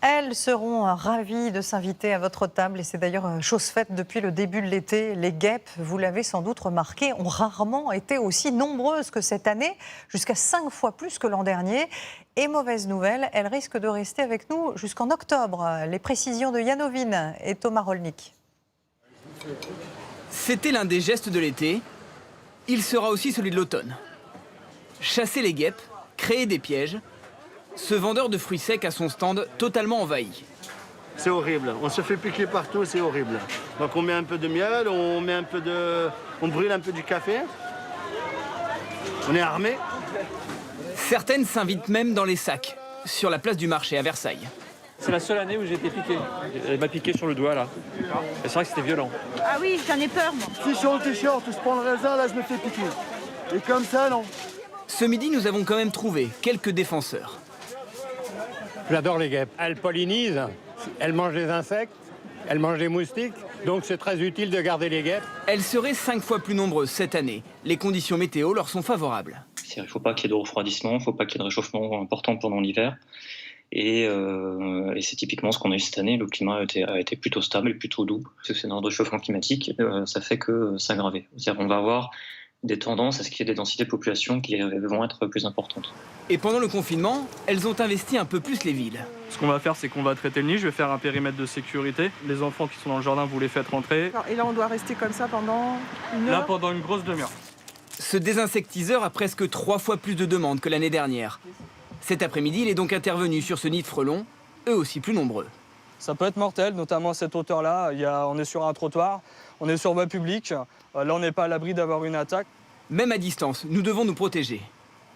Elles seront ravies de s'inviter à votre table et c'est d'ailleurs chose faite depuis le début de l'été. Les guêpes, vous l'avez sans doute remarqué, ont rarement été aussi nombreuses que cette année, jusqu'à 5 fois plus que l'an dernier. Et mauvaise nouvelle, elles risquent de rester avec nous jusqu'en octobre. Les précisions de Yann Ovin et Thomas Rolnik. C'était l'un des gestes de l'été. Il sera aussi celui de l'automne. Chasser les guêpes, créer des pièges. Ce vendeur de fruits secs a son stand totalement envahi. C'est horrible, on se fait piquer partout, c'est horrible. Donc on met un peu de miel, on brûle un peu du café. On est armé. Certaines s'invitent même dans les sacs, sur la place du marché à Versailles. C'est la seule année où j'ai été piqué. Elle m'a piqué sur le doigt là. Et c'est vrai que c'était violent. Ah oui, j'en ai peur moi. Si je suis en t-shirt, je prends le raisin, là je me fais piquer. Et comme ça, non. Ce midi, nous avons quand même trouvé quelques défenseurs. J'adore les guêpes. Elles pollinisent, elles mangent des insectes, elles mangent des moustiques. Donc c'est très utile de garder les guêpes. Elles seraient 5 fois plus nombreuses cette année. Les conditions météo leur sont favorables. Il ne faut pas qu'il y ait de refroidissement, il ne faut pas qu'il y ait de réchauffement important pendant l'hiver. Et c'est typiquement ce qu'on a eu cette année. Le climat a été plutôt stable et plutôt doux. Ce scénario de réchauffement climatique, ça fait que s'aggraver. C'est-à-dire qu'on va avoir des tendances à ce qu'il y ait des densités de population qui vont être plus importantes. Et pendant le confinement, elles ont investi un peu plus les villes. Ce qu'on va faire, c'est qu'on va traiter le nid. Je vais faire un périmètre de sécurité. Les enfants qui sont dans le jardin, vous les faites rentrer. Et là, on doit rester comme ça pendant une Là, heure. pendant une grosse demi-heure. Ce désinsectiseur a presque 3 fois plus de demandes que l'année dernière. Cet après-midi, il est donc intervenu sur ce nid de frelons, eux aussi plus nombreux. Ça peut être mortel, notamment à cette hauteur-là. On est sur un trottoir, on est sur voie publique. Là, on n'est pas à l'abri d'avoir une attaque. Même à distance, nous devons nous protéger.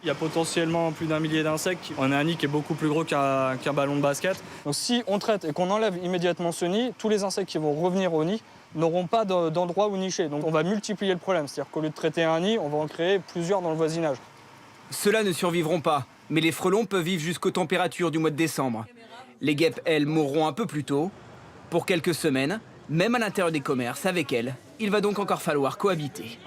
Il y a potentiellement plus d'1 millier d'insectes. On a un nid qui est beaucoup plus gros qu'un ballon de basket. Donc si on traite et qu'on enlève immédiatement ce nid, tous les insectes qui vont revenir au nid n'auront pas d'endroit où nicher. Donc on va multiplier le problème. C'est-à-dire qu'au lieu de traiter un nid, on va en créer plusieurs dans le voisinage. Ceux-là ne survivront pas, mais les frelons peuvent vivre jusqu'aux températures du mois de décembre. Les guêpes, elles, mourront un peu plus tôt. Pour quelques semaines, même à l'intérieur des commerces, avec elles, il va donc encore falloir cohabiter.